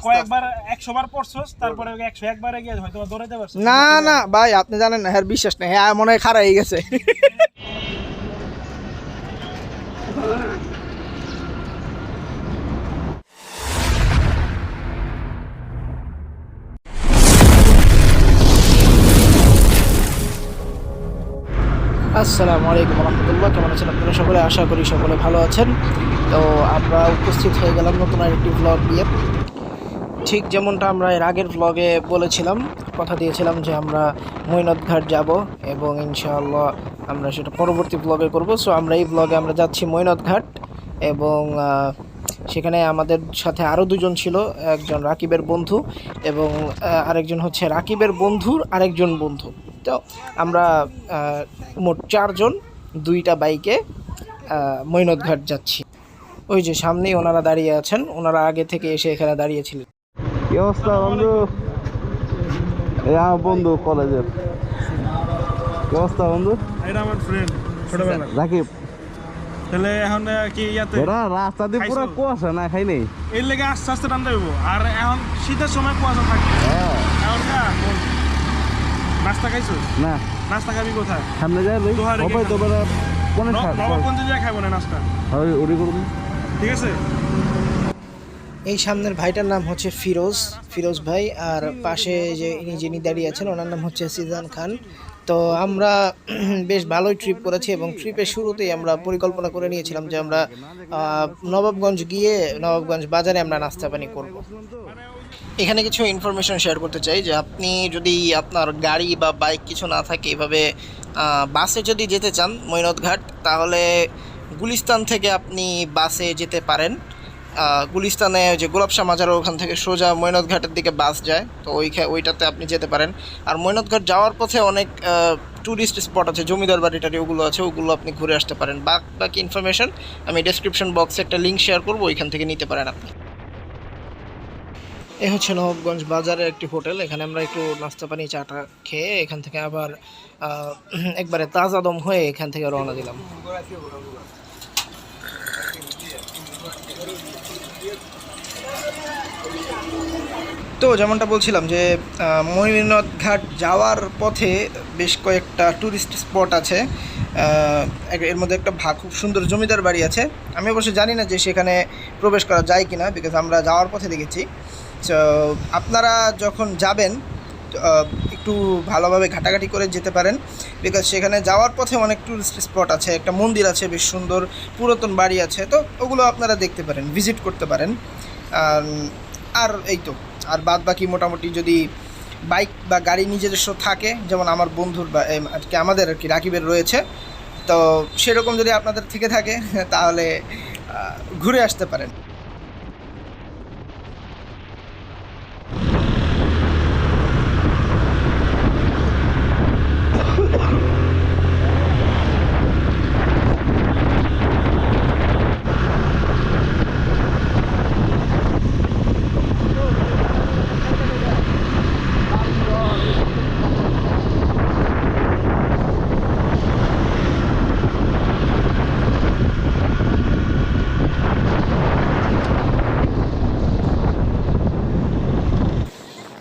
কয়েকবার 100 বার পড়ছস তারপরে 101 বারে গিয়ে হয়তো দৌড়াইতে পারছিস না না ভাই আপনি জানেন না হ্যাঁ বিশ্বাস নেই হ্যাঁ মনে হয় খারাপ হয়ে গেছে আসসালামু আলাইকুম রহমতুল্লাহ, কেমন আছেন আপনারা সকলে? আশা করি সকলে ভালো আছেন। তো আমরা উপস্থিত হয়ে গেলাম নতুন আরেকটি ভ্লগ নিয়ে। ঠিক যেমনটা আমরা এর আগের ভ্লগে বলেছিলাম, কথা দিয়েছিলাম যে আমরা মৈনট ঘাট যাব এবং ইনশাআল্লাহ আমরা সেটা পরবর্তী ভ্লগে করব। সো আমরা এই ভ্লগে আমরা যাচ্ছি মৈনট ঘাট এবং সেখানে আমাদের সাথে আরও দুজন ছিল, একজন রাকিবের বন্ধু এবং আরেকজন হচ্ছে রাকিবের বন্ধুর আরেকজন বন্ধু। তো আমরা মোট 4 জন 2টা বাইকে মৈনট ঘাট যাচ্ছি। ওই যে সামনেই ওনারা দাঁড়িয়ে আছেন, ওনারা আগে থেকে এসে এখানে দাঁড়িয়েছিলেন। কি অবস্থা বন্ধু? এই আমার বন্ধু কলেজের। কি অবস্থা বন্ধু? এটা আমার ফ্রেন্ড ছোটবেলা রাকিব। তাহলে এখন কি ইয়াতে এরা রাস্তা দিয়ে পুরো কুয়াশা, না খাই নেই এর লেগে আস্তে আস্তে টানতে হইব। আর এখন শীতের সময় কুয়াশা থাকবে। এখন না নাস্তা খাইছো? না নাস্তা খাবি কোথায়? সামনে যাই দোহারে হবে তো বড় কোন নবাবগঞ্জে যা খাবো না নাস্তা, ওই ওরি করুন, ঠিক আছে? এই সামনের ভাইটার নাম হচ্ছে ফিরোজ ভাই, আর পাশে যে যিনি দাঁড়িয়ে আছেন ওনার নাম হচ্ছে সিজান খান। তো আমরা বেশ ভালোই ট্রিপ করেছি এবং ট্রিপের শুরুতেই আমরা পরিকল্পনা করে নিয়েছিলাম যে আমরা নবাবগঞ্জ গিয়ে নবাবগঞ্জ বাজারে আমরা নাস্তা পানি করব। এখানে কিছু ইনফরমেশন শেয়ার করতে চাই যে আপনি যদি আপনার গাড়ি বা বাইক কিছু না থাকে, এভাবে বাসে যদি যেতে চান মৈনট ঘাট, তাহলে গুলিস্তান থেকে আপনি বাসে যেতে পারেন। গুলিস্তানে যে গোলাপশাহ মাজার ওখান থেকে সোজা মৈনট ঘাটের দিকে বাস যায়, তো ওইটাতে আপনি যেতে পারেন। আর মৈনট ঘাট যাওয়ার পথে অনেক ট্যুরিস্ট স্পট আছে, জমিদার বাড়ি টাড়ি ওগুলো আছে, ওগুলো আপনি ঘুরে আসতে পারেন। বাকি ইনফরমেশন আমি ডেসক্রিপশন বক্সে একটা লিঙ্ক শেয়ার করবো, ওইখান থেকে নিতে পারেন আপনি। এ হচ্ছে নবাবগঞ্জ বাজারের একটি হোটেল, এখানে আমরা একটু নাস্তা পানি চাটা খেয়ে এখান থেকে আবার একবারে তাজা দম হয়ে এখান থেকে রওনা দিলাম। তো যেমনটা বলছিলাম যে মৈনট ঘাট যাওয়ার পথে বেশ কয়েকটা ট্যুরিস্ট স্পট আছে, এর মধ্যে একটা খুব সুন্দর জমিদার বাড়ি আছে। আমি অবশ্য জানি না যে সেখানে প্রবেশ করা যায় কিনা, বিকজ আমরা যাওয়ার পথে দেখেছি। সো আপনারা যখন যাবেন একটু ভালোভাবে ঘাটাঘাটি করে যেতে পারেন, বিকজ সেখানে যাওয়ার পথে অনেক টুরিস্ট স্পট আছে, একটা মন্দির আছে, বেশ সুন্দর পুরাতন বাড়ি আছে, তো ওগুলো আপনারা দেখতে পারেন, ভিজিট করতে পারেন। আর এই তো, আর বাদ বাকি মোটামুটি যদি বাইক বা গাড়ি নিজস্ব থাকে, যেমন আমার বন্ধুর বা আর কি আমাদের আর কি রাকিবের রয়েছে, তো সেরকম যদি আপনাদের থেকে থাকে তাহলে ঘুরে আসতে পারেন।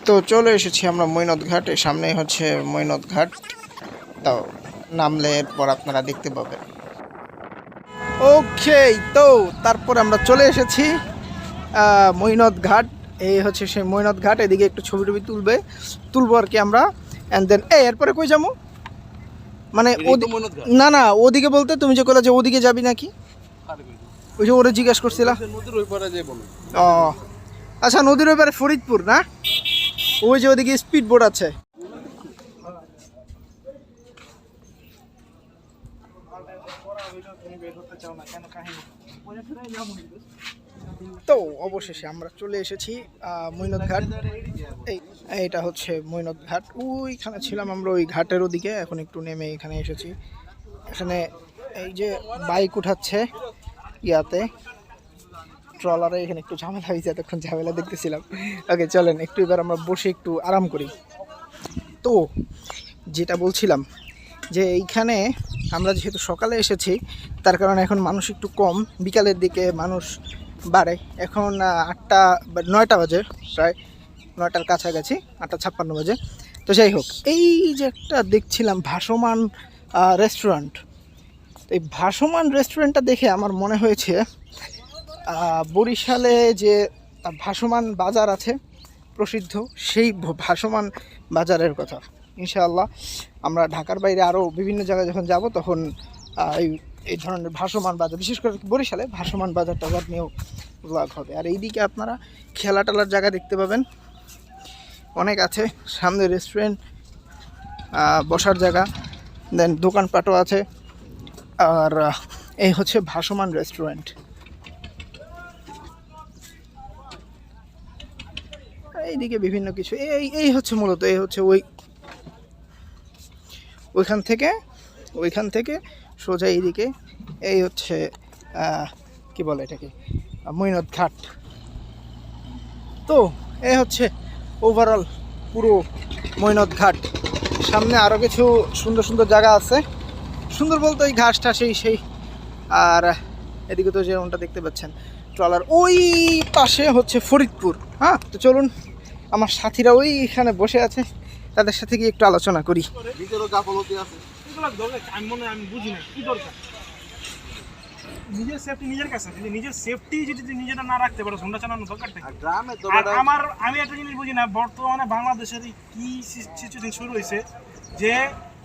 তো চলে এসেছি আমরা মৈনট ঘাট, এর সামনেই হচ্ছে মৈনট ঘাট। তো নামলে এরপর আপনারা দেখতে পাবেন। ওকে, তো তারপর আমরা চলে এসেছি মৈনট ঘাট। এই হচ্ছে সেই মৈনট ঘাট, এদিকে একটু ছবি টবি তুলবো আর কি আমরা। অ্যান্ড দেন এরপরে কই যাবো, মানে না না ওদিকে বলতে তুমি যে কইলা যে ওদিকে যাবি নাকি, ওই যে ওরে জিজ্ঞাসা করছিলা। ও আচ্ছা, নদীর ওই পারে ফরিদপুর না, ওই যে ওদিকে স্পিড বোট আছে। তো অবশেষে আমরা চলে এসেছি মৈনট ঘাট। এইটা হচ্ছে মৈনট ঘাট, ওইখানে ছিলাম আমরা ওই ঘাটের ওদিকে, এখন একটু নেমে এখানে এসেছি। এখানে এই যে বাইক উঠাচ্ছে ইয়াতে ট্রলারে, এখানে একটু ঝামেলা হয়েছে, এতক্ষণ ঝামেলা দেখতেছিলাম। ওকে চলেন একটু এবার আমরা বসে একটু আরাম করি। তো যেটা বলছিলাম যে এইখানে আমরা যেহেতু সকালে এসেছি, তার কারণে এখন মানুষ একটু কম, বিকালের দিকে মানুষ বাড়ে। এখন 8টা বা 9টা বাজে, প্রায় 9টার কাছাকাছি, 8:56 বাজে। তো যাই হোক, এই যে একটা দেখছিলাম ভাসমান রেস্টুরেন্ট, এই ভাসমান রেস্টুরেন্টটা দেখে আমার মনে হয়েছে বরিশালে যে ভাসমান বাজার আছে প্রসিদ্ধ, সেই ভাসমান বাজারের কথা। ইনশাআল্লাহ আমরা ঢাকার বাইরে আরও বিভিন্ন জায়গায় যখন যাব তখন এই ধরনের ভাসমান বাজার, বিশেষ করে বরিশালে ভাসমান বাজার টাজার নিয়েও ব্লগ হবে। আর এইদিকে আপনারা খেলা টেলার জায়গা দেখতে পাবেন, অনেক আছে। সামনে রেস্টুরেন্ট, বসার জায়গা, দেন দোকানপাটও আছে। আর এই হচ্ছে ভাসমান রেস্টুরেন্ট। এইদিকে বিভিন্ন কিছু, এই হচ্ছে মূলত, এই হচ্ছে ওইখান থেকে সোজা এইদিকে, এই হচ্ছে কি বলে এটাকে, মোইনত ঘাট। তো এই হচ্ছে ওভারঅল পুরো মোইনত ঘাট। সামনে আরও কিছু সুন্দর সুন্দর জায়গা আছে, সুন্দর বলতে ওই ঘাসটা সেই। আর এদিকে তো যেমনটা দেখতে পাচ্ছেন ট্রলার, ওই পাশে হচ্ছে ফরিদপুর। হ্যাঁ, তো চলুন, আমার সাথীরা ওইখানে বসে আছে, তাদের সাথে গিয়ে একটু আলোচনা করি। আমি বুঝি না কি দরকার, নিজের সেফটি নিজের কাছে, যদি নিজের সেফটি যদি নিজেটা না রাখতে পারো হুন্ডা চালানোর দরকার থাকে। আমি একটা জিনিস বুঝি না, বর্তমানে বাংলাদেশের কি সিচুয়েশন শুরু হয়েছে যে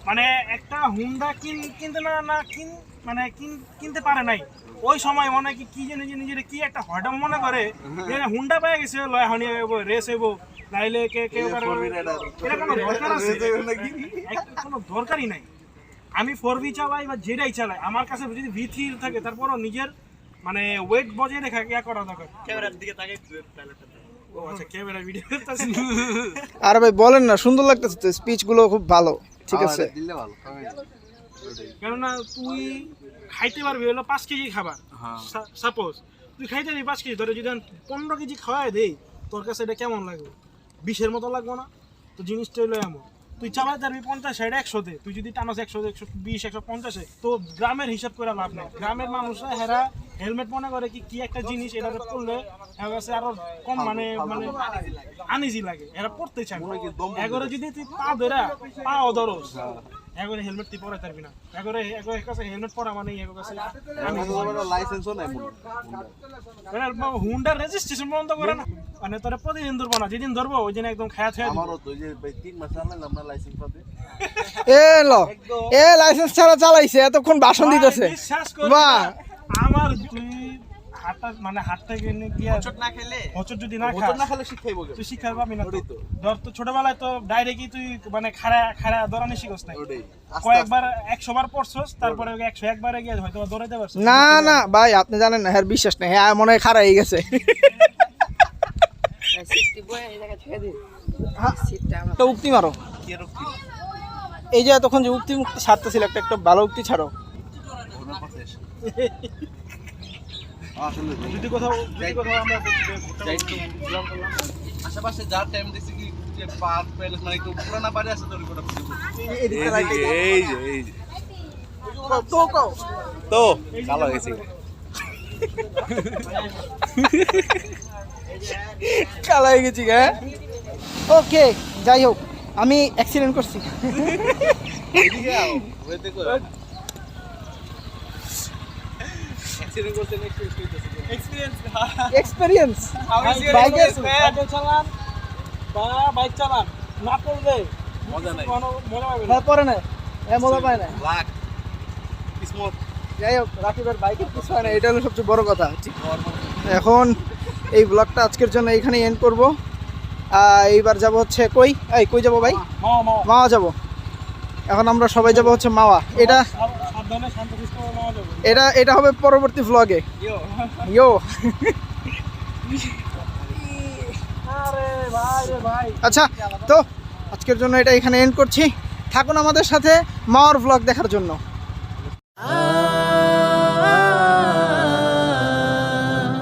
মানে একটা হুন্ডা কিনতে পারে নাই, ওই সময় মনে কি যে নিজের কি একটা হয়টা মনে করে যে হুন্ডা পেয়ে গেছে, রেস হইব, নাইলে কেউ কোনো দরকার আছে? কোনো দরকারই নাই। আমি 4V চালাই বা যেটাই চালাই, আমার কাছে যদি V3 থাকে তারপরও নিজের মানে ওয়েট বজায় রেখা ইয়া করা দরকার। ক্যামেরার দিকে তাকাই, ও আচ্ছা ক্যামেরা ভিডিও করতেছি। আর ভাই বলেন না, সুন্দর লাগতেছে তো, স্পিচ গুলো খুব ভালো, ঠিক আছে। কেননা তুই খাইতে পারবি হলো 5 কেজি খাবার, সাপোজ তুই খাইতে পারবি 5 কেজি, ধরে যদি 15 কেজি খাওয়াই দেই, তোর কাছে এটা কেমন লাগবে? 20-এর মতো লাগবো না? তো জিনিসটা হলো এমন, তুই চালাতে পারবি 50-60-100-তে, তুই যদি টানাস 100-120-150-এ, তো গ্রামের হিসাব করে লাভ নেই। গ্রামের মানুষরা হেরা হেলমেট মনে করে কি একটা জিনিস, এটা পড়লে এর কাছে আরো কম মানে আনইজি লাগে, এরা পড়তে চায় না। এগরে যদি তুই পাও ধরস, এগরে হেলমেট তুই পরে পারবি না। এগরে কাছে হেলমেট পরা মানে এগর কাছে লাইসেন্সও নাই, হুন্ডার রেজিস্ট্রেশন বন্ধ করে না, মানে তোরা প্রতিদিন ধরবো না, যেদিন ধরবো ওই দিন একদম খায়া খায়া। আমারও তো যে 3 মাস চালালাম না লাইসেন্স পাবে, লাইসেন্স ছাড়া চালাইছে, এতক্ষণ ভাষণ দিতেছে। বাহ, আমার তুই হাট থেকে গিয়া হোঁচট যদি না খেলে শিখাইবো, তুই শিক্ষা পাবি না। ধর তো ছোটবেলায় তো ডাইরেক্টই তুই মানে খাড়া দৌড়ানি শিখছ না, কয়েকবার 100 বার পড়ছস, তারপরে 101 বারে গিয়ে হয়তো দৌড়াইতে পারছিস না ভাই, আপনি জানেন না, হ্যাঁ বিশ্বাস নেই, হ্যাঁ মনে হয় খাড়া হয়ে গেছে। উক্তি মারো, এই যে তখন যে উক্তি মুক্তি ছাড়তেছিল, একটা ভালো উক্তি ছাড়ো। যদি কোথাও আমরা আশেপাশে যার টাইম দেখছি কি যে পার্ক প্যালেস মানে একটু পুরানা বাড়ি আছে, তোর কোটা এই যে তো কালো গেছে, কালো হয়ে গেছি। হ্যাঁ, ওকে, যাই হোক, আমি অ্যাক্সিডেন্ট করছি। এক্সপেরিয়েন্স বাইক চালান না পড়লে মজা নাই, পরে না, মজা পায় না। যাই হোক, রাকিবের বাইকের কিছু হয় না, এটা হলো সবচেয়ে বড় কথা। এখন এই ব্লগটা আজকের জন্য এইখানে এন্ড করব। এইবার যাব হচ্ছে কই যাব ভাই? মাওয়া যাব। এখন আমরা সবাই যাব হচ্ছে মাওয়া। এটা হবে পরবর্তী ভ্লগে। ইয়ো আচ্ছা, তো আজকের জন্য এটা এখানে এন্ড করছি। থাকুন আমাদের সাথে মাওয়ার ভ্লগ দেখার জন্য।